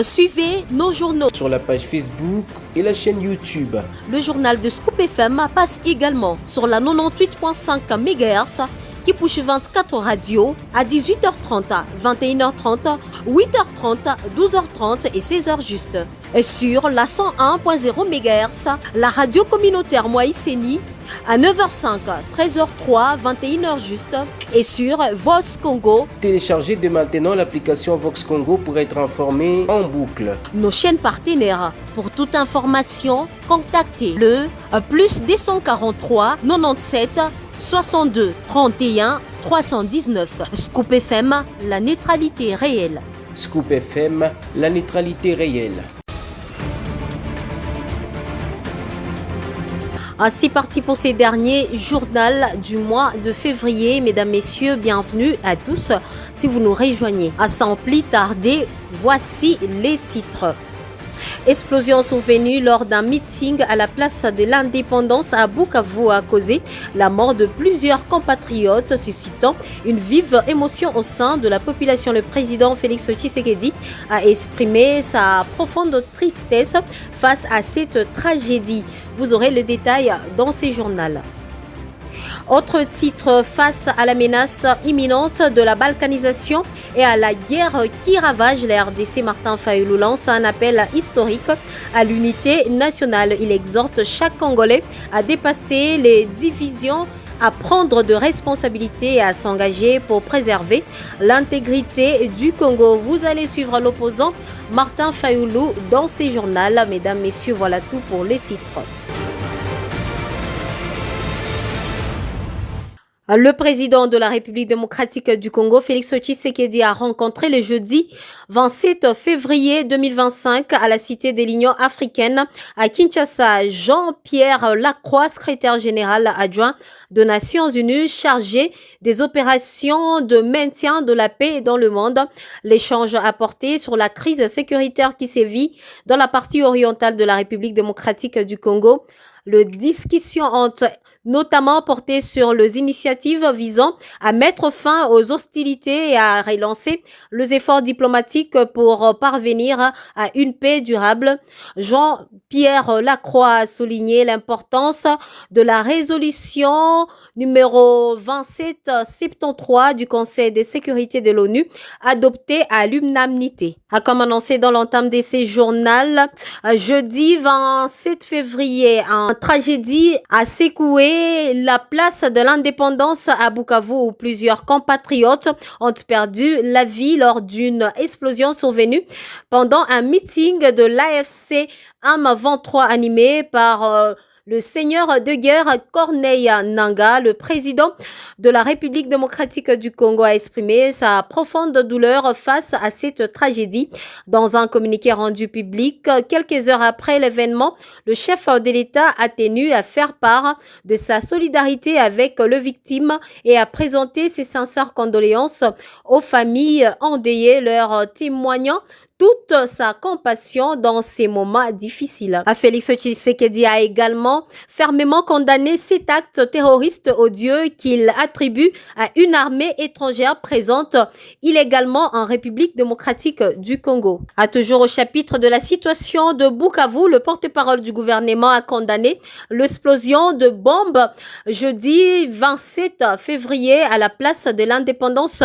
Suivez nos journaux sur la page Facebook et la chaîne YouTube. Le journal de Scoop FM passe également sur la 98.5 MHz qui push 24 radios à 18h30, 21h30, 8h30, 12h30 et 16h juste. Et sur la 101.0 MHz, la radio communautaire Moïseni à 9h05, 13h03, 21h juste et sur Vox Congo. Téléchargez dès maintenant l'application Vox Congo pour être informé en boucle. Nos chaînes partenaires. Pour toute information, contactez le plus 243 97 62 31 319. Scoop FM, la neutralité réelle. Scoop FM, la neutralité réelle. C'est parti pour ces derniers journal du mois de février. Mesdames, messieurs, bienvenue à tous. Si vous nous rejoignez, sans plus tarder, voici les titres. Explosion survenue lors d'un meeting à la place de l'Indépendance à Bukavu a causé la mort de plusieurs compatriotes, suscitant une vive émotion au sein de la population. Le président Félix Tshisekedi a exprimé sa profonde tristesse face à cette tragédie. Vous aurez le détail dans ces journaux. Autre titre, face à la menace imminente de la balkanisation et à la guerre qui ravage la RDC, Martin Fayulu lance un appel historique à l'unité nationale. Il exhorte chaque Congolais à dépasser les divisions, à prendre de responsabilités et à s'engager pour préserver l'intégrité du Congo. Vous allez suivre l'opposant Martin Fayulu dans ces journaux. Mesdames, messieurs, voilà tout pour les titres. Le président de la République démocratique du Congo, Félix Tshisekedi, a rencontré le jeudi 27 février 2025 à la Cité de l'Union africaine à Kinshasa Jean-Pierre Lacroix, secrétaire général adjoint des Nations Unies chargé des opérations de maintien de la paix dans le monde. L'échange a porté sur la crise sécuritaire qui sévit dans la partie orientale de la République démocratique du Congo. Les discussions ont notamment porté sur les initiatives visant à mettre fin aux hostilités et à relancer les efforts diplomatiques pour parvenir à une paix durable. Jean-Pierre Lacroix a souligné l'importance de la résolution numéro 2773 du Conseil de sécurité de l'ONU adoptée à l'unanimité. Comme annoncé dans l'entame de ces journaux, jeudi 27 février, une tragédie a secoué la place de l'Indépendance à Bukavu où plusieurs compatriotes ont perdu la vie lors d'une explosion survenue pendant un meeting de l'AFC M23 animé par le seigneur de guerre Corneille Nangaa. Le président de la République démocratique du Congo a exprimé sa profonde douleur face à cette tragédie. Dans un communiqué rendu public quelques heures après l'événement, le chef de l'État a tenu à faire part de sa solidarité avec les victimes et à présenter ses sincères condoléances aux familles endeuillées, leur témoignant toute sa compassion dans ces moments difficiles. Félix Tshisekedi a également fermement condamné cet acte terroriste odieux qu'il attribue à une armée étrangère présente illégalement en République démocratique du Congo. Toujours au chapitre de la situation de Bukavu, le porte-parole du gouvernement a condamné l'explosion de bombes jeudi 27 février à la place de l'Indépendance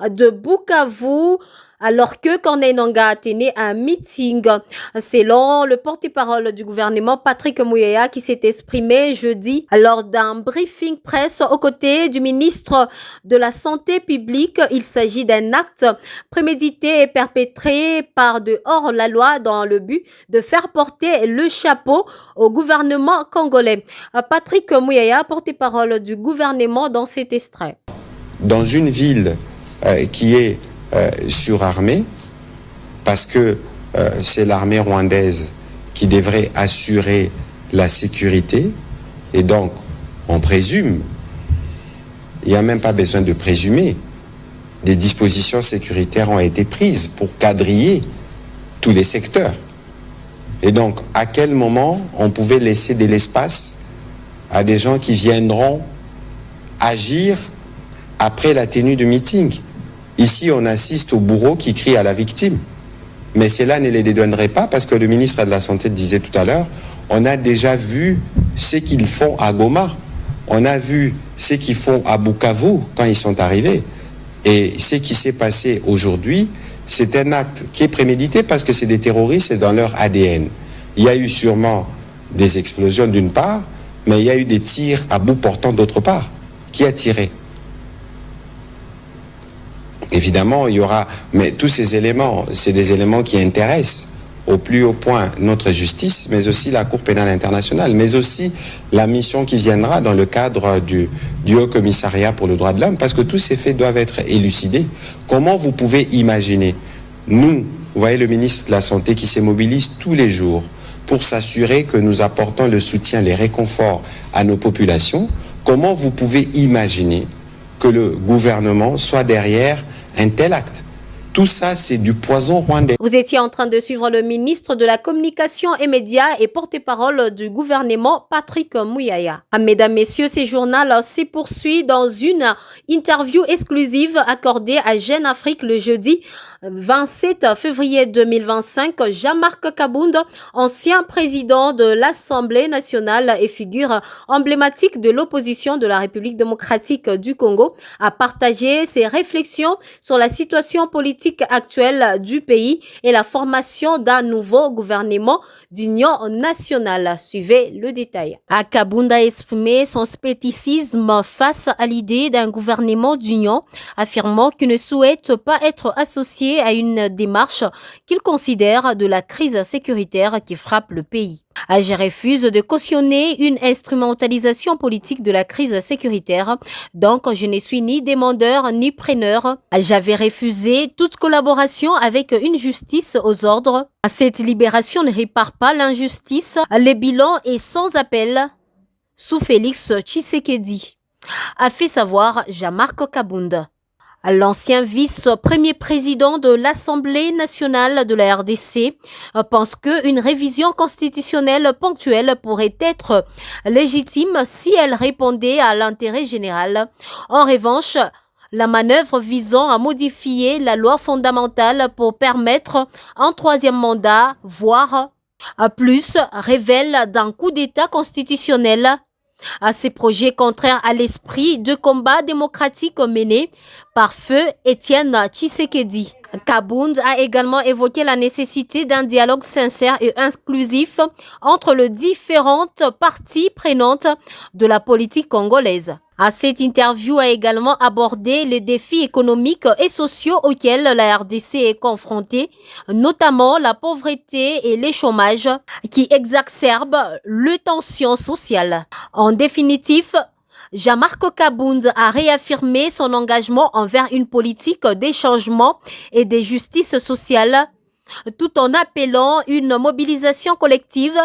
de Bukavu, alors que Corneille Nangaa tenait un meeting. Selon le porte-parole du gouvernement, Patrick Muyaya, qui s'est exprimé jeudi lors d'un briefing presse aux côtés du ministre de la Santé publique, il s'agit d'un acte prémédité et perpétré par de hors-la-loi dans le but de faire porter le chapeau au gouvernement congolais. Patrick Muyaya, porte-parole du gouvernement dans cet extrait. Dans une ville qui est surarmée, parce que c'est l'armée rwandaise qui devrait assurer la sécurité, et donc on présume, il n'y a même pas besoin de présumer, des dispositions sécuritaires ont été prises pour quadriller tous les secteurs. Et donc, à quel moment on pouvait laisser de l'espace à des gens qui viendront agir après la tenue du meeting? Ici, on assiste au bourreau qui crie à la victime. Mais cela ne les dédouanerait pas parce que le ministre de la Santé disait tout à l'heure, on a déjà vu ce qu'ils font à Goma. On a vu ce qu'ils font à Bukavu quand ils sont arrivés. Et ce qui s'est passé aujourd'hui, c'est un acte qui est prémédité parce que c'est des terroristes, c'est dans leur ADN. Il y a eu sûrement des explosions d'une part, mais il y a eu des tirs à bout portant d'autre part. Qui a tiré? Évidemment, il y aura... Mais tous ces éléments, c'est des éléments qui intéressent au plus haut point notre justice, mais aussi la Cour pénale internationale, mais aussi la mission qui viendra dans le cadre du Haut Commissariat pour le droit de l'homme, parce que tous ces faits doivent être élucidés. Comment vous pouvez imaginer, nous, vous voyez le ministre de la Santé qui se mobilise tous les jours pour s'assurer que nous apportons le soutien, les réconforts à nos populations, comment vous pouvez imaginer que le gouvernement soit derrière un tel acte? Tout ça, c'est du poison rwandais. Vous étiez en train de suivre le ministre de la Communication et Médias et porte-parole du gouvernement, Patrick Muyaya. Mesdames, Messieurs, ce journal se poursuit dans une interview exclusive accordée à Jeune Afrique le jeudi 27 février 2025. Jean-Marc Kabound, ancien président de l'Assemblée nationale et figure emblématique de l'opposition de la République démocratique du Congo, a partagé ses réflexions sur la situation politique actuelle du pays et la formation d'un nouveau gouvernement d'union nationale. Suivez le détail. Kabound a exprimé son scepticisme face à l'idée d'un gouvernement d'union, affirmant qu'il ne souhaite pas être associé à une démarche qu'il considère de la crise sécuritaire qui frappe le pays. Je refuse de cautionner une instrumentalisation politique de la crise sécuritaire, donc je ne suis ni demandeur ni preneur. J'avais refusé toute collaboration avec une justice aux ordres. Cette libération ne répare pas l'injustice. Le bilan est sans appel, sous Félix Tshisekedi, a fait savoir Jean-Marc Kabound. L'ancien vice-premier président de l'Assemblée nationale de la RDC pense qu'une révision constitutionnelle ponctuelle pourrait être légitime si elle répondait à l'intérêt général. En revanche, la manœuvre visant à modifier la loi fondamentale pour permettre un troisième mandat, voire plus, révèle d'un coup d'État constitutionnel. À ces projets contraires à l'esprit de combat démocratique mené par feu Étienne Tshisekedi. Kabound a également évoqué la nécessité d'un dialogue sincère et inclusif entre les différentes parties prenantes de la politique congolaise. Cette interview a également abordé les défis économiques et sociaux auxquels la RDC est confrontée, notamment la pauvreté et le chômage qui exacerbent les tensions sociales. En définitive, Jean-Marc Kabound a réaffirmé son engagement envers une politique des changements et de justice sociale, tout en appelant une mobilisation collective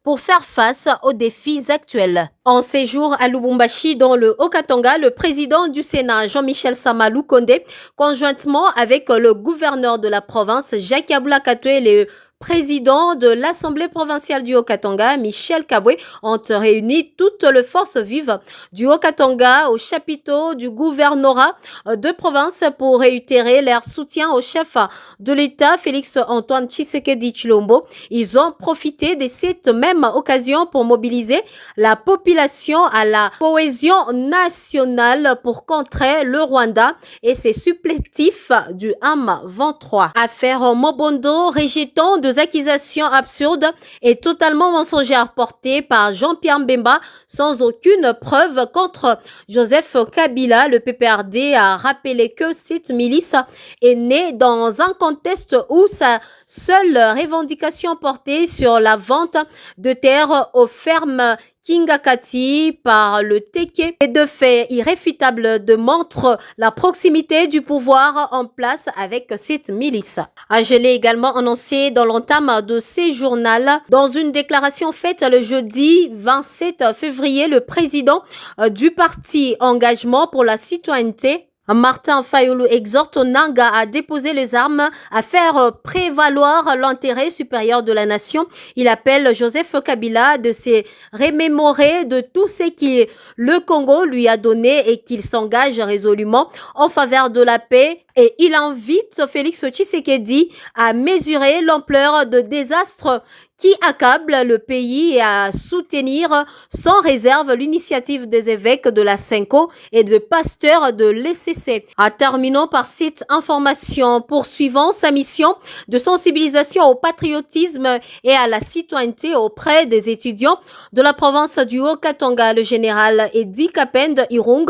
pour faire face aux défis actuels. En séjour à Lubumbashi, dans le Haut-Katanga, le président du Sénat, Jean-Michel Sama Lukonde, conjointement avec le gouverneur de la province, Jacques Aboula Katoué, et le président de l'Assemblée provinciale du Haut-Katanga, Michel Kabwe, ont réuni toutes les forces vives du Haut-Katanga au chapiteau du gouvernorat de province pour réitérer leur soutien au chef de l'État, Félix-Antoine Tshisekedi Tshilombo. Ils ont profité de cette même occasion pour mobiliser la population à la cohésion nationale pour contrer le Rwanda et ses supplétifs du M23. Affaire Mobondo, rejetant des accusations absurdes et totalement mensongères portées par Jean-Pierre Mbemba sans aucune preuve contre Joseph Kabila. Le PPRD a rappelé que cette milice est née dans un contexte où sa seule revendication portait sur la vente de terres aux fermes Kingakati par le Teke et de faits irréfutables démontrent la proximité du pouvoir en place avec cette milice. Je l'ai également annoncé dans l'entame de ces journaux. Dans une déclaration faite le jeudi 27 février, le président du parti Engagement pour la citoyenneté, Martin Fayulu, exhorte Nanga à déposer les armes, à faire prévaloir l'intérêt supérieur de la nation. Il appelle Joseph Kabila de se remémorer de tout ce que le Congo lui a donné et qu'il s'engage résolument en faveur de la paix, Et il invite Félix Tshisekedi à mesurer l'ampleur de désastre qui accable le pays et à soutenir sans réserve l'initiative des évêques de la Senko et de pasteurs de l'ECC. Terminons par cette information. Poursuivant sa mission de sensibilisation au patriotisme et à la citoyenneté auprès des étudiants de la province du Haut-Katanga, le général Edi Kapend Irung,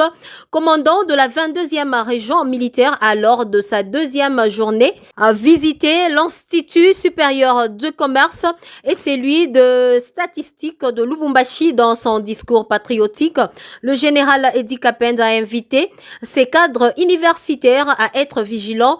commandant de la 22e région militaire, lors de sa deuxième journée, a visité l'Institut supérieur de commerce et celui de statistique de Lubumbashi. Dans son discours patriotique, le général Edi Kapend a invité ses cadres universitaires à être vigilants,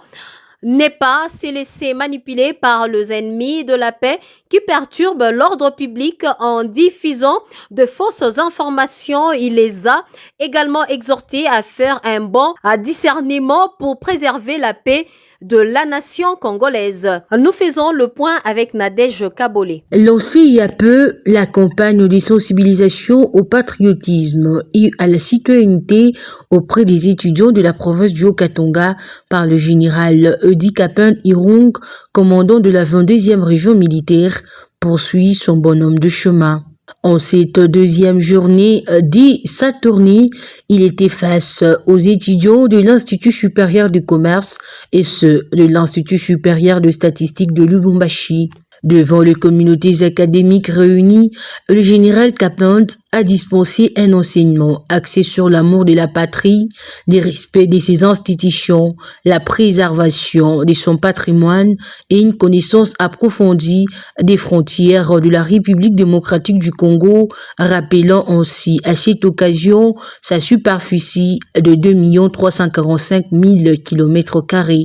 n'est pas se laisser manipuler par les ennemis de la paix qui perturbent l'ordre public en diffusant de fausses informations. Il les a également exhortés à faire un bon discernement pour préserver la paix de la nation congolaise. Nous faisons le point avec Nadège Kabolé. Lancée il y a peu, la campagne de sensibilisation au patriotisme et à la citoyenneté auprès des étudiants de la province du Haut-Katanga par le général Edi Kapend Irung, commandant de la 22e région militaire, poursuit son bonhomme de chemin. En cette deuxième journée de sa tournée, il était face aux étudiants de l'Institut supérieur du commerce et ceux de l'Institut supérieur de statistique de Lubumbashi. Devant les communautés académiques réunies, le général Kapend a dispensé un enseignement axé sur l'amour de la patrie, le respect de ses institutions, la préservation de son patrimoine et une connaissance approfondie des frontières de la République démocratique du Congo, rappelant ainsi à cette occasion sa superficie de 2 345 000 km².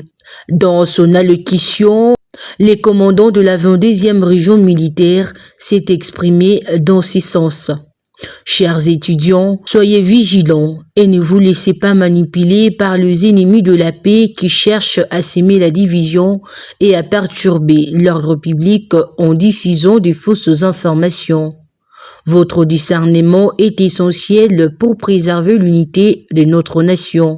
Dans son allocution, les commandants de la 22e région militaire s'est exprimé dans ce sens. Chers étudiants, soyez vigilants et ne vous laissez pas manipuler par les ennemis de la paix qui cherchent à s'aimer la division et à perturber l'ordre public en diffusant de fausses informations. Votre discernement est essentiel pour préserver l'unité de notre nation.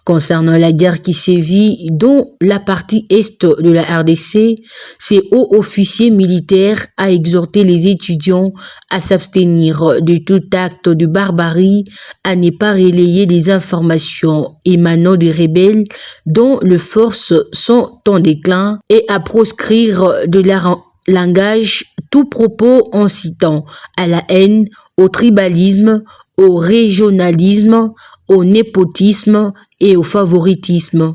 Concernant la guerre qui sévit dans la partie est de la RDC, ces hauts officiers militaires a exhorté les étudiants à s'abstenir de tout acte de barbarie, à ne pas relayer des informations émanant des rebelles dont les forces sont en déclin et à proscrire de leur langage tout propos incitant à la haine, au tribalisme, au régionalisme, au népotisme et au favoritisme,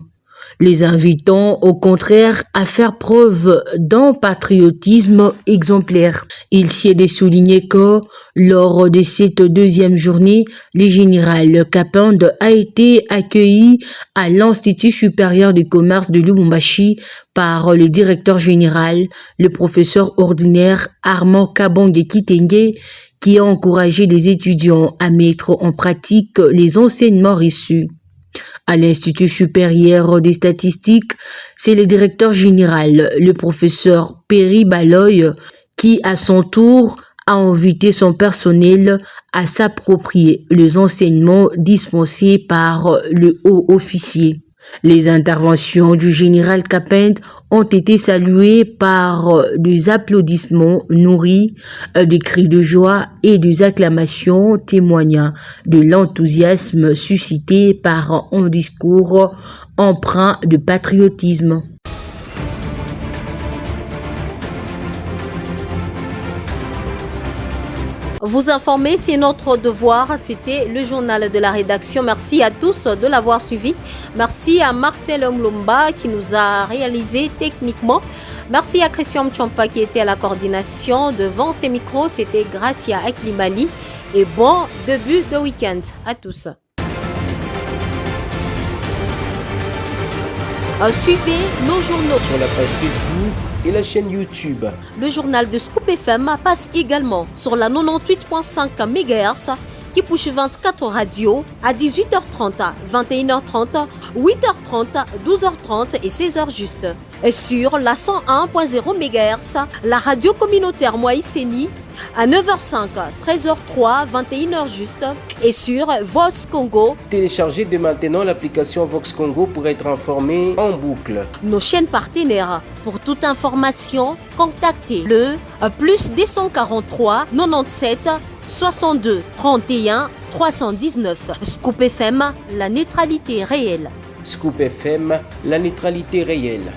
les invitant au contraire à faire preuve d'un patriotisme exemplaire. Il s'y est de souligner que, lors de cette deuxième journée, le général Kapend a été accueilli à l'Institut supérieur du commerce de Lubumbashi par le directeur général, le professeur ordinaire Armand Kabonge Kitenge, qui a encouragé les étudiants à mettre en pratique les enseignements reçus. À l'Institut supérieur des statistiques, c'est le directeur général, le professeur Perry Baloy, qui à son tour a invité son personnel à s'approprier les enseignements dispensés par le haut officier. Les interventions du général Kapend ont été saluées par des applaudissements nourris, des cris de joie et des acclamations témoignant de l'enthousiasme suscité par un discours empreint de patriotisme. Vous informer, c'est notre devoir. C'était le journal de la rédaction. Merci à tous de l'avoir suivi. Merci à Marcel Mlumba qui nous a réalisé techniquement. Merci à Christian Mchompa qui était à la coordination. Devant ces micros, c'était Gracia Aklimali. Et bon début de week-end à tous. Suivez nos journaux sur la page Facebook et la chaîne YouTube. Le journal de Scoop FM passe également sur la 98.5 MHz qui push 24 radios à 18h30, 21h30, 8h30, 12h30 et 16h juste. Et sur la 101.0 MHz, la radio communautaire Moïseni à 9h05, 13h03, 21h juste et sur Vox Congo. Téléchargez dès maintenant l'application Vox Congo pour être informé en boucle. Nos chaînes partenaires. Pour toute information, contactez le plus 243 97 62 31 319. Scoop FM, la neutralité réelle. Scoop FM, la neutralité réelle.